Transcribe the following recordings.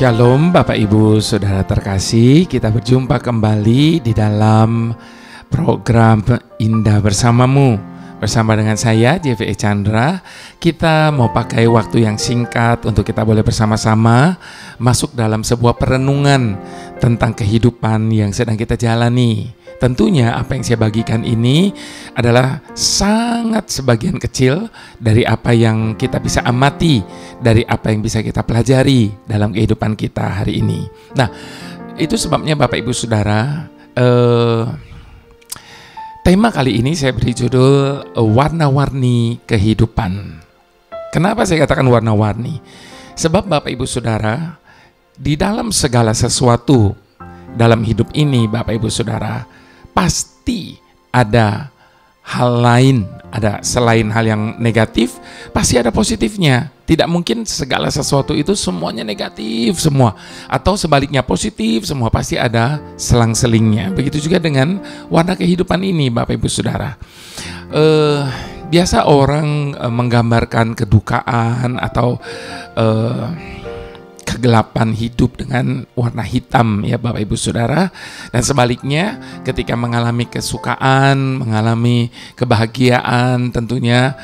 Shalom Bapak Ibu Saudara terkasih, kita berjumpa kembali di dalam program Indah Bersamamu. Bersama dengan saya JVE Chandra, kita mau pakai waktu yang singkat untuk kita boleh bersama-sama masuk dalam sebuah perenungan tentang kehidupan yang sedang kita jalani. Tentunya apa yang saya bagikan ini adalah sangat sebagian kecil dari apa yang kita bisa amati, dari apa yang bisa kita pelajari dalam kehidupan kita hari ini. Nah, itu sebabnya Bapak Ibu Saudara, tema kali ini saya beri judul Warna-Warni Kehidupan. Kenapa saya katakan warna-warni? Sebab Bapak Ibu Saudara, di dalam segala sesuatu dalam hidup ini Bapak Ibu Saudara, pasti ada hal lain, ada selain hal yang negatif, pasti ada positifnya. Tidak mungkin segala sesuatu itu semuanya negatif semua, atau sebaliknya positif semua, pasti ada selang-selingnya. Begitu juga dengan warna kehidupan ini Bapak Ibu Saudara. Biasa orang menggambarkan kedukaan atau kegelapan hidup dengan warna hitam ya Bapak Ibu Saudara, dan sebaliknya ketika mengalami kesukaan, mengalami kebahagiaan tentunya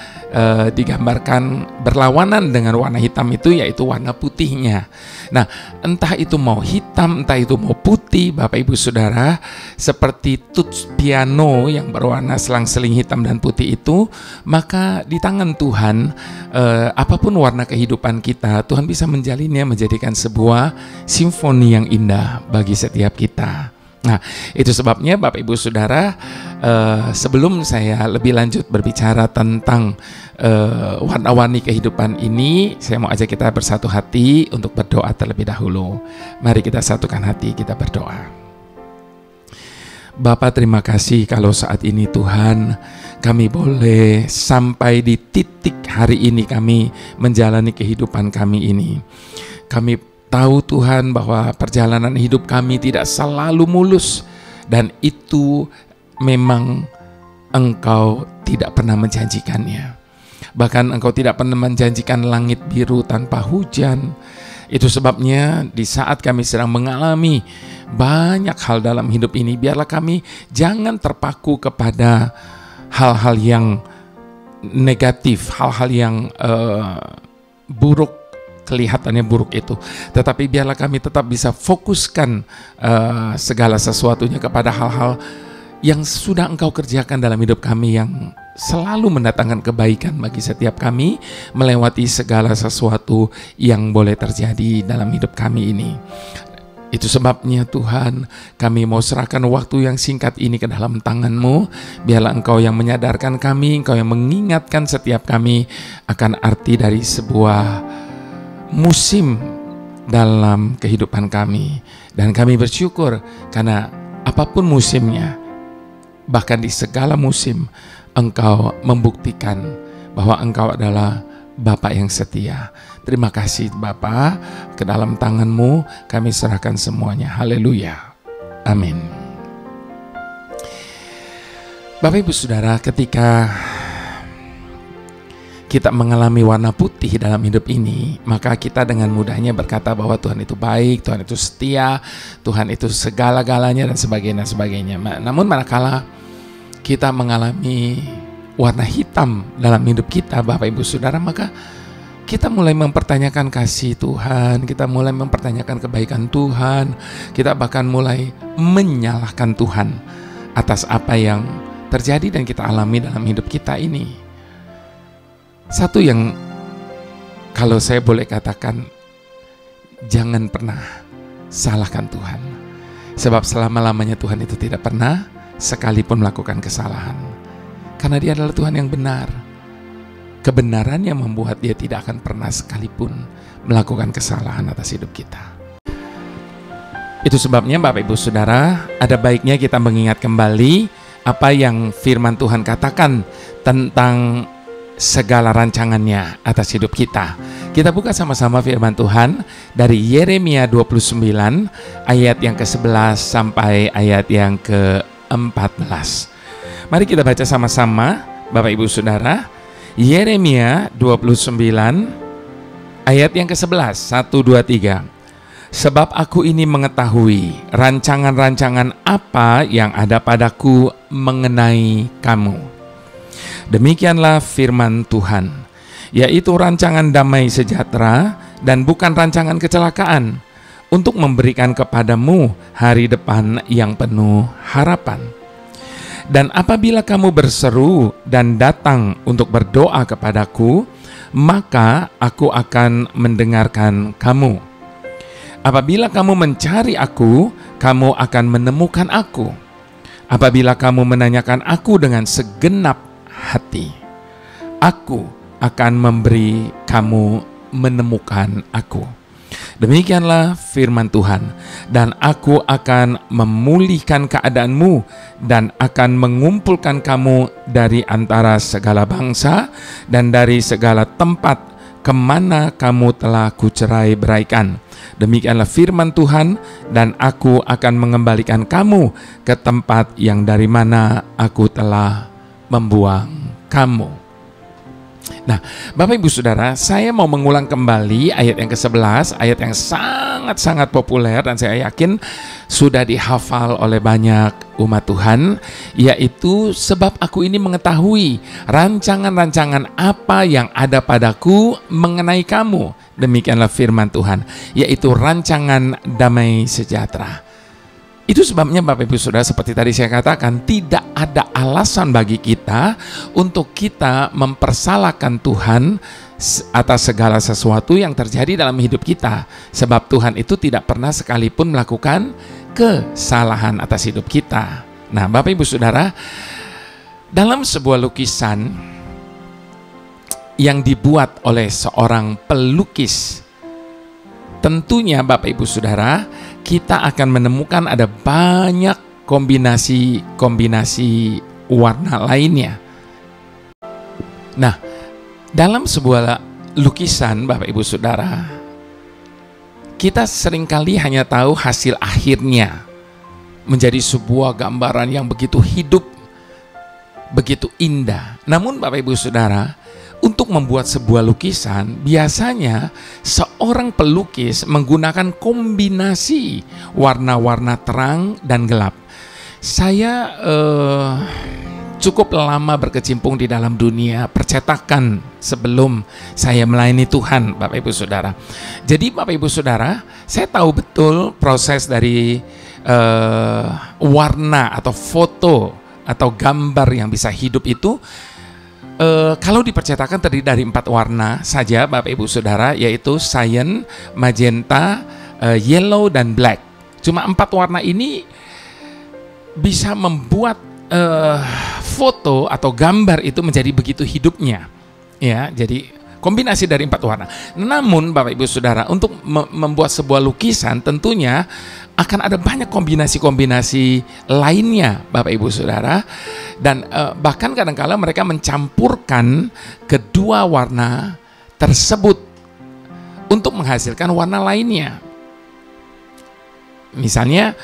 digambarkan berlawanan dengan warna hitam itu, yaitu warna putihnya. Nah, entah itu mau hitam, entah itu mau putih Bapak Ibu Saudara, seperti tuts piano yang berwarna selang-seling hitam dan putih itu, maka di tangan Tuhan apapun warna kehidupan kita, Tuhan bisa menjalinnya menjadikan sebuah simfoni yang indah bagi setiap kita. Nah, itu sebabnya Bapak Ibu Saudara, sebelum saya lebih lanjut berbicara tentang warna-warni kehidupan ini, saya mau ajak kita bersatu hati untuk berdoa terlebih dahulu. Mari kita satukan hati, kita berdoa. Bapa, terima kasih kalau saat ini Tuhan, kami boleh sampai di titik hari ini kami menjalani kehidupan kami ini. Kami tahu Tuhan bahwa perjalanan hidup kami tidak selalu mulus, dan itu memang Engkau tidak pernah menjanjikannya. Bahkan Engkau tidak pernah menjanjikan langit biru tanpa hujan. Itu sebabnya di saat kami sedang mengalami banyak hal dalam hidup ini, biarlah kami jangan terpaku kepada hal-hal yang negatif, hal-hal yang buruk, kelihatannya buruk itu, tetapi biarlah kami tetap bisa fokuskan segala sesuatunya kepada hal-hal yang sudah Engkau kerjakan dalam hidup kami, yang selalu mendatangkan kebaikan bagi setiap kami, melewati segala sesuatu yang boleh terjadi dalam hidup kami ini. Itu sebabnya Tuhan, kami mau serahkan waktu yang singkat ini ke dalam tangan-Mu. Biarlah Engkau yang menyadarkan kami, Engkau yang mengingatkan setiap kami akan arti dari sebuah musim dalam kehidupan kami. Dan kami bersyukur karena apapun musimnya, bahkan di segala musim, Engkau membuktikan bahwa Engkau adalah Bapa yang setia. Terima kasih Bapa, ke dalam tangan-Mu kami serahkan semuanya. Haleluya. Amin. Bapak Ibu Saudara, ketika kita mengalami warna putih dalam hidup ini, maka kita dengan mudahnya berkata bahwa Tuhan itu baik, Tuhan itu setia, Tuhan itu segala-galanya dan sebagainya. Namun manakala kita mengalami warna hitam dalam hidup kita Bapak Ibu Saudara, maka kita mulai mempertanyakan kasih Tuhan, kita mulai mempertanyakan kebaikan Tuhan, kita bahkan mulai menyalahkan Tuhan atas apa yang terjadi dan kita alami dalam hidup kita ini. Satu yang kalau saya boleh katakan, jangan pernah salahkan Tuhan. Sebab selama-lamanya Tuhan itu tidak pernah sekalipun melakukan kesalahan. Karena Dia adalah Tuhan yang benar. Kebenaran yang membuat Dia tidak akan pernah sekalipun melakukan kesalahan atas hidup kita. Itu sebabnya Bapak Ibu Saudara, ada baiknya kita mengingat kembali apa yang firman Tuhan katakan tentang segala rancangannya atas hidup kita. Kita buka sama-sama firman Tuhan dari Yeremia 29 ayat yang ke-11 sampai ayat yang ke-14. Mari kita baca sama-sama Bapak Ibu Saudara. Yeremia 29 ayat yang ke-11, 1, 2, 3. Sebab aku ini mengetahui rancangan-rancangan apa yang ada padaku mengenai kamu. Demikianlah firman Tuhan, yaitu rancangan damai sejahtera dan bukan rancangan kecelakaan, untuk memberikan kepadamu hari depan yang penuh harapan. Dan apabila kamu berseru dan datang untuk berdoa kepadaku, maka aku akan mendengarkan kamu. Apabila kamu mencari aku, kamu akan menemukan aku. Apabila kamu menanyakan aku dengan segenap hati, aku akan memberi kamu menemukan aku. Demikianlah firman Tuhan, dan aku akan memulihkan keadaanmu dan akan mengumpulkan kamu dari antara segala bangsa dan dari segala tempat kemana kamu telah kucerai beraikan. Demikianlah firman Tuhan, dan aku akan mengembalikan kamu ke tempat yang dari mana aku telah membuang kamu. Nah, Bapak Ibu Saudara, saya mau mengulang kembali ayat yang ke-11, ayat yang sangat-sangat populer dan saya yakin sudah dihafal oleh banyak umat Tuhan, yaitu sebab aku ini mengetahui rancangan-rancangan apa yang ada padaku mengenai kamu. Demikianlah firman Tuhan, yaitu rancangan damai sejahtera. Itu sebabnya Bapak Ibu Saudara, seperti tadi saya katakan, tidak ada alasan bagi kita untuk kita mempersalahkan Tuhan atas segala sesuatu yang terjadi dalam hidup kita. Sebab Tuhan itu tidak pernah sekalipun melakukan kesalahan atas hidup kita. Nah, Bapak Ibu Saudara, dalam sebuah lukisan yang dibuat oleh seorang pelukis, tentunya Bapak Ibu Saudara, kita akan menemukan ada banyak kombinasi warna lainnya. Nah, dalam sebuah lukisan Bapak Ibu Saudara, kita seringkali hanya tahu hasil akhirnya menjadi sebuah gambaran yang begitu hidup, begitu indah. Namun Bapak Ibu Saudara, untuk membuat sebuah lukisan, biasanya seorang pelukis menggunakan kombinasi warna-warna terang dan gelap. Saya cukup lama berkecimpung di dalam dunia percetakan sebelum saya melayani Tuhan, Bapak Ibu Saudara. Jadi Bapak Ibu Saudara, saya tahu betul proses dari warna atau foto atau gambar yang bisa hidup itu. Kalau dipercetakan terdiri dari 4 warna saja Bapak Ibu Saudara, yaitu cyan, magenta, yellow, dan black. Cuma 4 warna ini bisa membuat foto atau gambar itu menjadi begitu hidupnya. Ya, jadi kombinasi dari 4 warna. Namun Bapak Ibu Saudara, untuk membuat sebuah lukisan tentunya akan ada banyak kombinasi-kombinasi lainnya Bapak Ibu Saudara. Dan bahkan kadang-kala mereka mencampurkan kedua warna tersebut untuk menghasilkan warna lainnya. Misalnya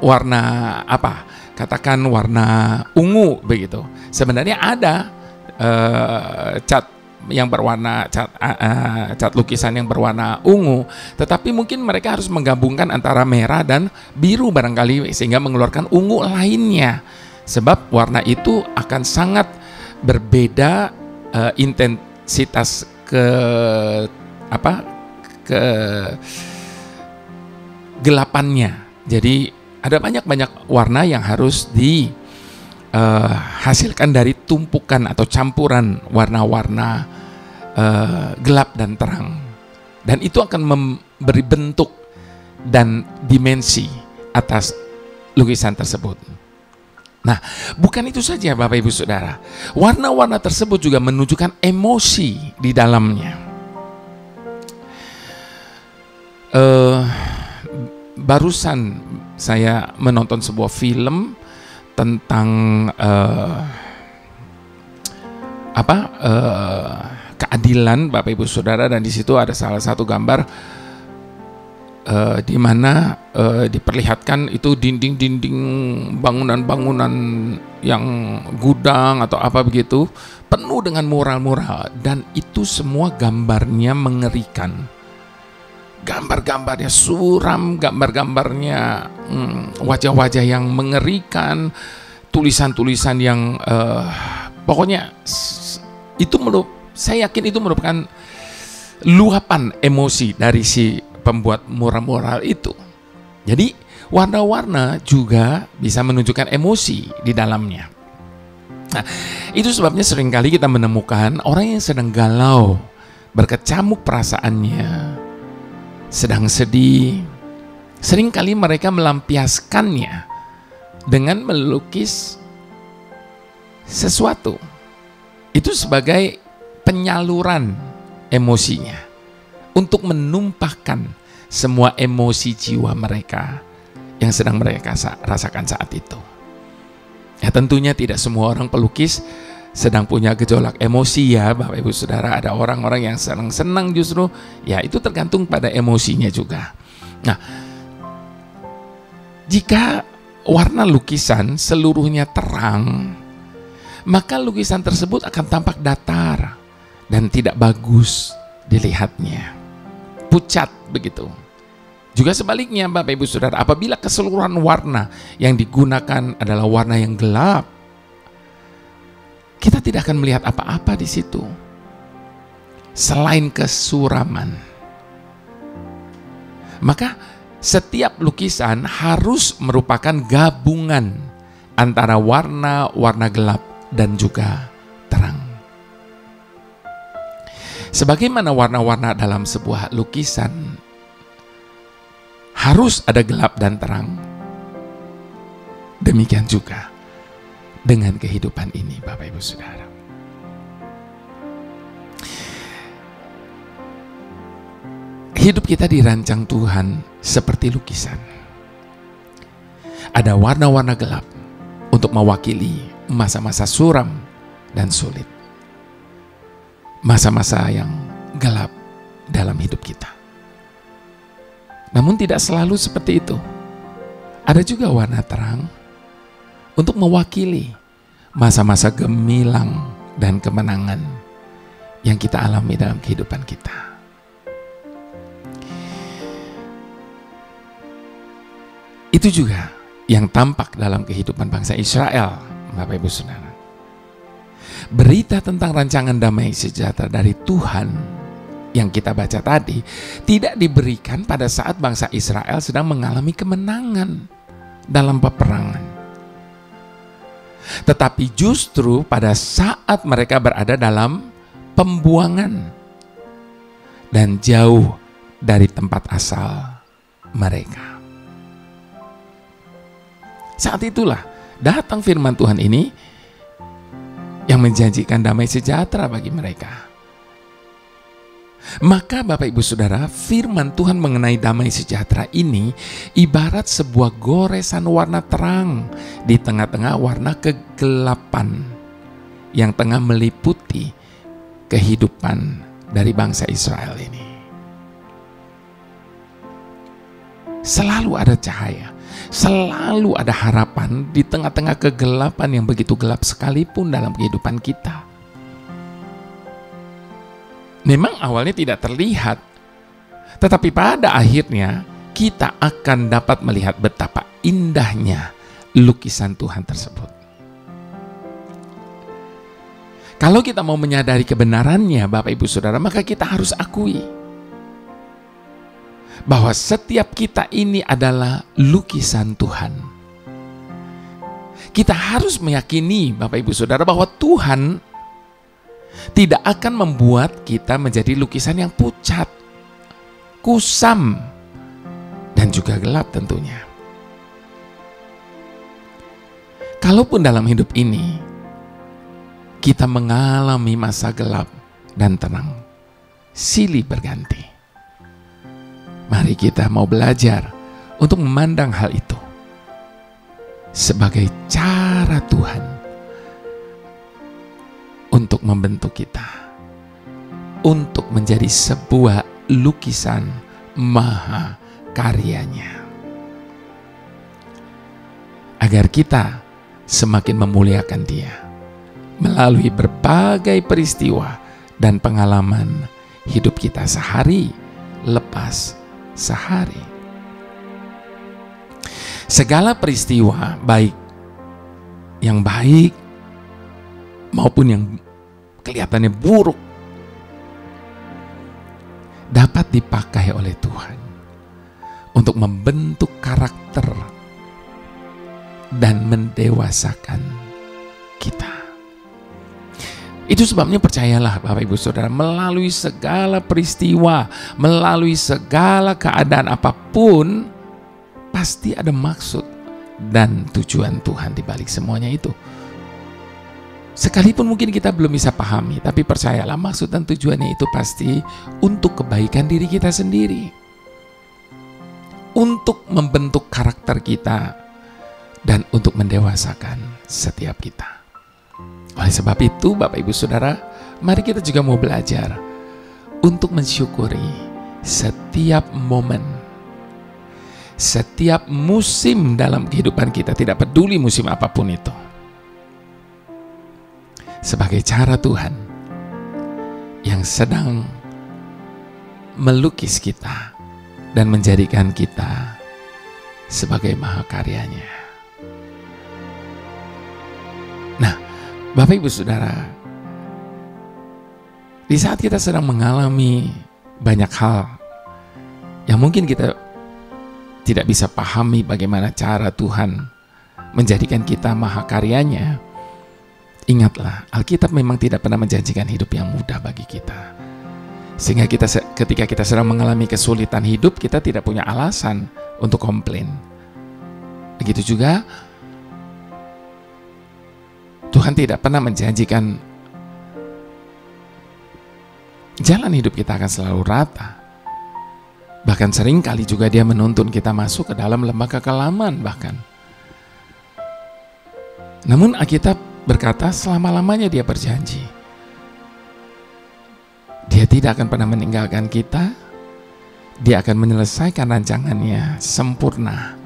warna apa? Katakan warna ungu begitu. Sebenarnya ada cat yang berwarna cat lukisan yang berwarna ungu, tetapi mungkin mereka harus menggabungkan antara merah dan biru barangkali sehingga mengeluarkan ungu lainnya. Sebab warna itu akan sangat berbeda intensitas kegelapannya. Jadi ada banyak warna yang harus dihasilkan dari tumpukan atau campuran warna-warna gelap dan terang, dan itu akan memberi bentuk dan dimensi atas lukisan tersebut. Nah, bukan itu saja Bapak Ibu Saudara, warna-warna tersebut juga menunjukkan emosi di dalamnya. Barusan saya menonton sebuah film tentang keadilan Bapak Ibu Saudara, dan di situ ada salah satu gambar di mana diperlihatkan itu dinding-dinding bangunan-bangunan yang gudang atau apa begitu penuh dengan mural-mural, dan itu semua gambarnya mengerikan. gambar-gambarnya suram, gambar-gambarnya wajah-wajah yang mengerikan, tulisan-tulisan yang pokoknya itu saya yakin itu merupakan luapan emosi dari si pembuat mural-mural itu. Jadi warna-warna juga bisa menunjukkan emosi di dalamnya. Nah, itu sebabnya seringkali kita menemukan orang yang sedang galau, berkecamuk perasaannya, sedang sedih. Seringkali mereka melampiaskannya dengan melukis sesuatu. Itu sebagai penyaluran emosinya untuk menumpahkan semua emosi jiwa mereka yang sedang mereka rasakan saat itu. Ya, tentunya tidak semua orang pelukis sedang punya gejolak emosi ya Bapak Ibu Saudara. Ada orang-orang yang senang-senang justru, ya itu tergantung pada emosinya juga. Nah, jika warna lukisan seluruhnya terang, maka lukisan tersebut akan tampak datar dan tidak bagus dilihatnya, pucat begitu. Juga sebaliknya Bapak Ibu Saudara, apabila keseluruhan warna yang digunakan adalah warna yang gelap, kita tidak akan melihat apa-apa di situ selain kesuraman. Maka setiap lukisan harus merupakan gabungan antara warna-warna gelap dan juga terang. Sebagaimana warna-warna dalam sebuah lukisan harus ada gelap dan terang, demikian juga dengan kehidupan ini Bapak Ibu Saudara. Hidup kita dirancang Tuhan seperti lukisan. Ada warna-warna gelap untuk mewakili masa-masa suram dan sulit, masa-masa yang gelap dalam hidup kita. Namun tidak selalu seperti itu. Ada juga warna terang untuk mewakili masa-masa gemilang dan kemenangan yang kita alami dalam kehidupan kita. Itu juga yang tampak dalam kehidupan bangsa Israel, Bapak Ibu Saudara. Berita tentang rancangan damai sejahtera dari Tuhan yang kita baca tadi tidak diberikan pada saat bangsa Israel sedang mengalami kemenangan dalam peperangan, tetapi justru pada saat mereka berada dalam pembuangan dan jauh dari tempat asal mereka. Saat itulah datang firman Tuhan ini yang menjanjikan damai sejahtera bagi mereka. Maka Bapak Ibu Saudara, firman Tuhan mengenai damai sejahtera ini ibarat sebuah goresan warna terang di tengah-tengah warna kegelapan yang tengah meliputi kehidupan dari bangsa Israel ini. Selalu ada cahaya, selalu ada harapan di tengah-tengah kegelapan yang begitu gelap sekalipun dalam kehidupan kita. Memang awalnya tidak terlihat, tetapi pada akhirnya kita akan dapat melihat betapa indahnya lukisan Tuhan tersebut. Kalau kita mau menyadari kebenarannya Bapak Ibu Saudara, maka kita harus akui bahwa setiap kita ini adalah lukisan Tuhan. Kita harus meyakini Bapak Ibu Saudara bahwa Tuhan tidak akan membuat kita menjadi lukisan yang pucat, kusam, dan juga gelap tentunya. Kalaupun dalam hidup ini kita mengalami masa gelap dan terang, silih berganti. Mari kita mau belajar untuk memandang hal itu sebagai cara Tuhan untuk membentuk kita, untuk menjadi sebuah lukisan maha karyanya, agar kita semakin memuliakan Dia melalui berbagai peristiwa dan pengalaman hidup kita sehari lepas sehari. Segala peristiwa, baik yang baik maupun yang kelihatannya buruk, dapat dipakai oleh Tuhan untuk membentuk karakter dan mendewasakan kita. Itu sebabnya percayalah Bapak Ibu Saudara, melalui segala peristiwa, melalui segala keadaan apapun, pasti ada maksud dan tujuan Tuhan di balik semuanya itu. Sekalipun mungkin kita belum bisa pahami, tapi percayalah maksud dan tujuannya itu pasti untuk kebaikan diri kita sendiri, untuk membentuk karakter kita, dan untuk mendewasakan setiap kita. Oleh sebab itu, Bapak Ibu Saudara, mari kita juga mau belajar untuk mensyukuri setiap momen, setiap musim dalam kehidupan kita, tidak peduli musim apapun itu, sebagai cara Tuhan yang sedang melukis kita dan menjadikan kita sebagai mahakaryanya. Nah, Bapak Ibu Saudara, di saat kita sedang mengalami banyak hal yang mungkin kita tidak bisa pahami bagaimana cara Tuhan menjadikan kita mahakaryanya, ingatlah, Alkitab memang tidak pernah menjanjikan hidup yang mudah bagi kita. Sehingga ketika kita sedang mengalami kesulitan hidup, kita tidak punya alasan untuk komplain. Begitu juga Tuhan tidak pernah menjanjikan jalan hidup kita akan selalu rata. Bahkan sering kali juga Dia menuntun kita masuk ke dalam lembah kekelaman bahkan. Namun Alkitab berkata selama-lamanya Dia berjanji. Dia tidak akan pernah meninggalkan kita. Dia akan menyelesaikan rancangannya sempurna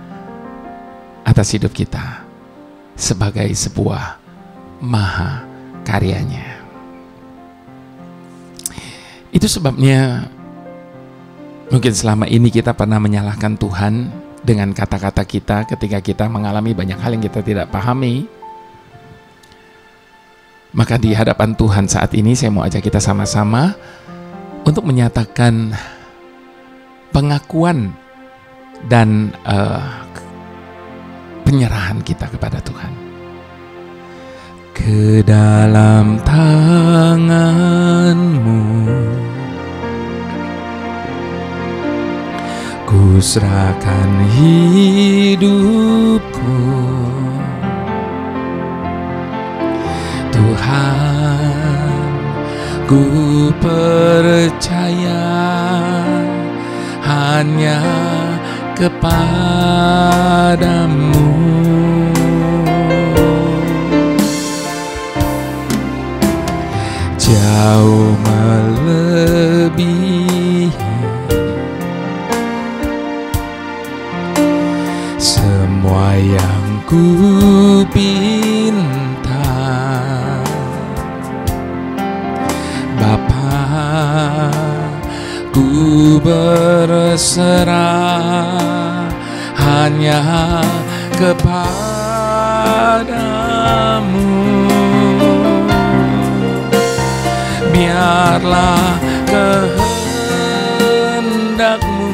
atas hidup kita sebagai sebuah maha karyanya. Itu sebabnya mungkin selama ini kita pernah menyalahkan Tuhan dengan kata-kata kita ketika kita mengalami banyak hal yang kita tidak pahami. Maka di hadapan Tuhan saat ini saya mau ajak kita sama-sama untuk menyatakan pengakuan dan penyerahan kita kepada Tuhan. Ke dalam tangan-Mu ku serahkan hidupku, Tuhan, ku percaya hanya kepadamu. Jauh melebihi semua yang ku pinta, Bapa, ku berserah hanya kepadamu. Biarlah kehendak-Mu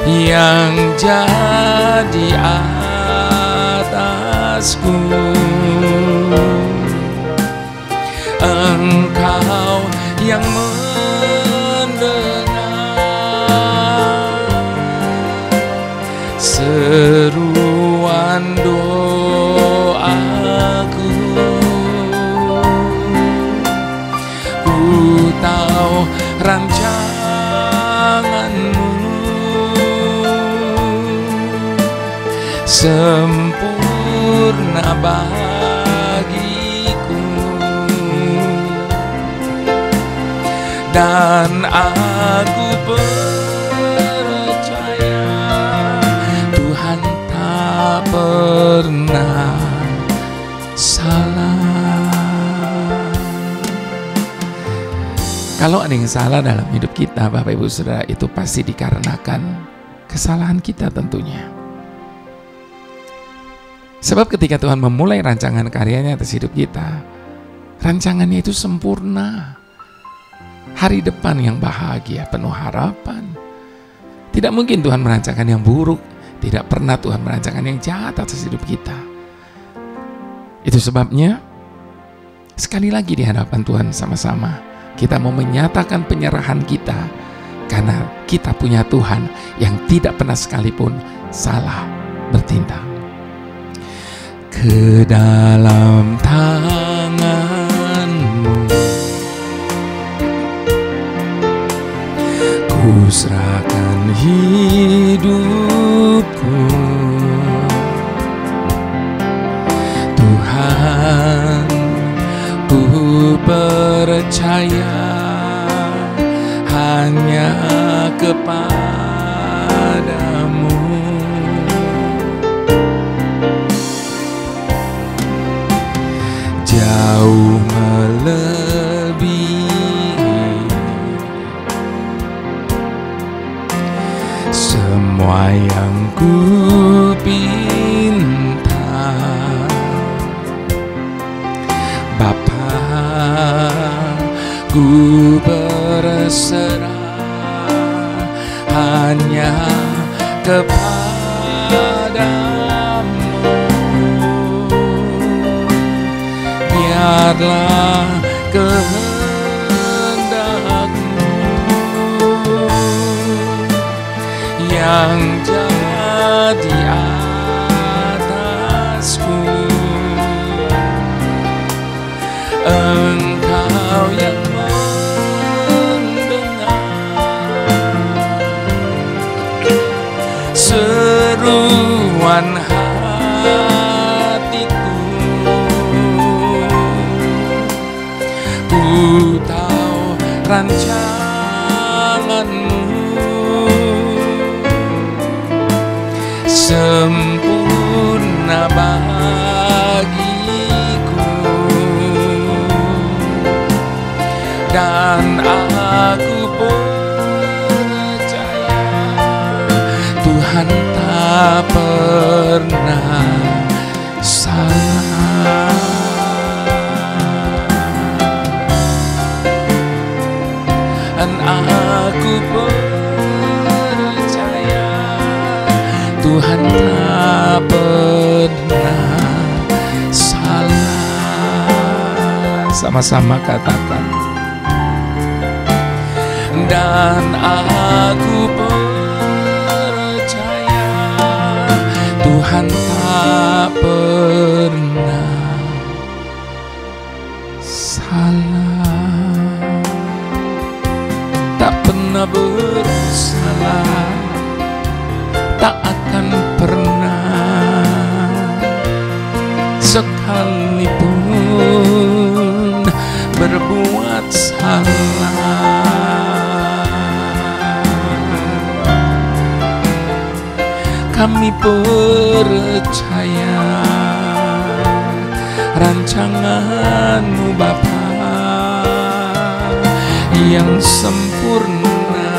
yang jadi atasku. Engkau yang mendengar seruan doaku. Ku tahu rancangan-Mu sempurna bagiku, dan aku percaya Tuhan tak pernah salah. Kalau ada yang salah dalam hidup kita, Bapak Ibu Saudara, itu pasti dikarenakan kesalahan kita tentunya. Sebab ketika Tuhan memulai rancangan karyanya atas hidup kita, rancangannya itu sempurna. Hari depan yang bahagia, penuh harapan. Tidak mungkin Tuhan merancangkan yang buruk. Tidak pernah Tuhan merancangkan yang jahat atas hidup kita. Itu sebabnya, sekali lagi di hadapan Tuhan sama-sama, kita mau menyatakan penyerahan kita, karena kita punya Tuhan yang tidak pernah sekalipun salah bertindak. Ke dalam tangan-Mu ku serahkan hidupku, Tuhan, ku percaya hanya kepadamu. Jauh melebihi semua yang ku pinta, Bapa, ku berserah hanya kepadamu. Biarlah kehendak-Mu yang jadi atasku. Engkau yang mendengar seruan hatiku. Ku tahu rancangan-Mu sempurna bagiku, dan aku percaya Tuhan tak pernah salah. Dan aku percaya Tuhan tak pernah salah. Sama-sama katakan. Dan aku percaya Tuhan tak pernah salah, tak pernah bersalah, tak akan pernah sekalipun berbuat salah. Kami percaya rancangan-Mu Bapa yang sempurna,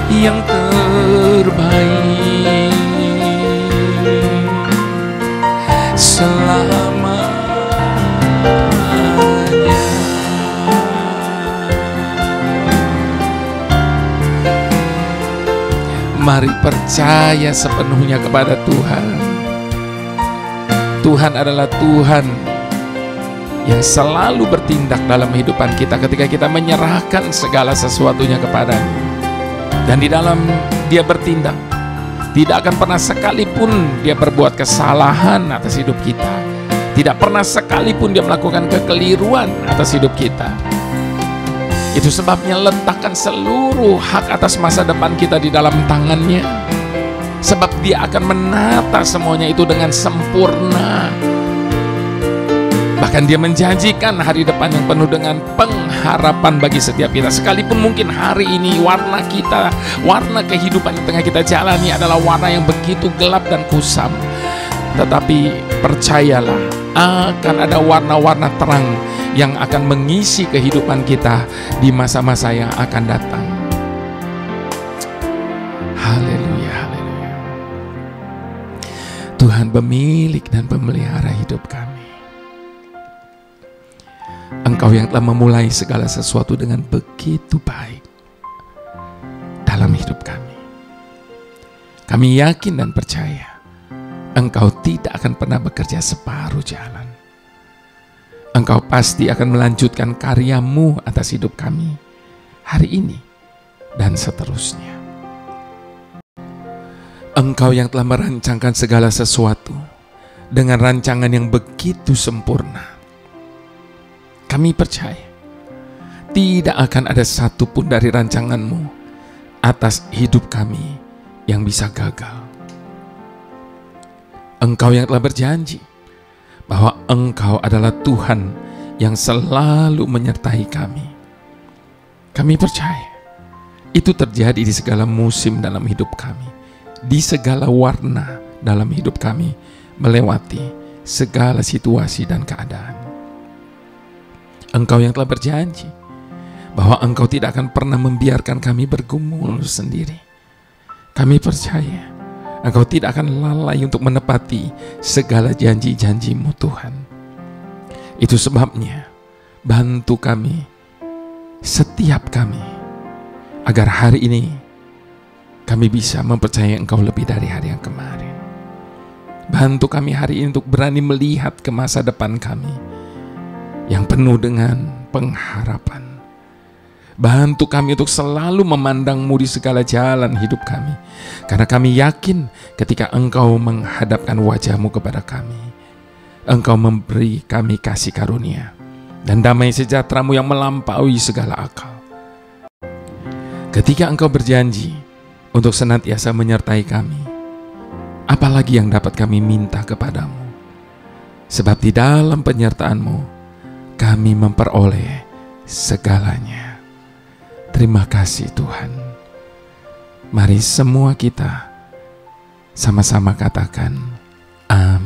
yang terbaik selamanya. Mari percaya sepenuhnya kepada Tuhan. Tuhan adalah Tuhan yang selalu bertindak dalam kehidupan kita ketika kita menyerahkan segala sesuatunya kepada-Nya. Dan di dalam Dia bertindak, tidak akan pernah sekalipun Dia berbuat kesalahan atas hidup kita. Tidak pernah sekalipun Dia melakukan kekeliruan atas hidup kita. Itu sebabnya letakkan seluruh hak atas masa depan kita di dalam tangan-Nya. Sebab Dia akan menata semuanya itu dengan sempurna. Bahkan Dia menjanjikan hari depan yang penuh dengan pengharapan bagi setiap kita. Sekalipun mungkin hari ini warna kita, warna kehidupan yang tengah kita jalani adalah warna yang begitu gelap dan kusam. Tetapi percayalah, akan ada warna-warna terang yang akan mengisi kehidupan kita di masa-masa yang akan datang. Haleluya, haleluya. Tuhan pemilik dan pemelihara hidup kami. Engkau yang telah memulai segala sesuatu dengan begitu baik dalam hidup kami. Kami yakin dan percaya Engkau tidak akan pernah bekerja separuh jalan. Engkau pasti akan melanjutkan karya-Mu atas hidup kami hari ini dan seterusnya. Engkau yang telah merancangkan segala sesuatu dengan rancangan yang begitu sempurna. Kami percaya tidak akan ada satupun dari rancangan-Mu atas hidup kami yang bisa gagal. Engkau yang telah berjanji bahwa Engkau adalah Tuhan yang selalu menyertai kami. Kami percaya itu terjadi di segala musim dalam hidup kami, di segala warna dalam hidup kami, melewati segala situasi dan keadaan. Engkau yang telah berjanji bahwa Engkau tidak akan pernah membiarkan kami bergumul sendiri. Kami percaya Engkau tidak akan lalai untuk menepati segala janji-janji-Mu, Tuhan. Itu sebabnya bantu kami, setiap kami, agar hari ini kami bisa mempercayai Engkau lebih dari hari yang kemarin. Bantu kami hari ini untuk berani melihat ke masa depan kami yang penuh dengan pengharapan. Bantu kami untuk selalu memandang-Mu di segala jalan hidup kami. Karena kami yakin ketika Engkau menghadapkan wajah-Mu kepada kami, Engkau memberi kami kasih karunia dan damai sejahtera-Mu yang melampaui segala akal. Ketika Engkau berjanji untuk senantiasa menyertai kami, apalagi yang dapat kami minta kepadamu? Sebab di dalam penyertaan-Mu kami memperoleh segalanya. Terima kasih Tuhan. Mari semua kita sama-sama katakan amin.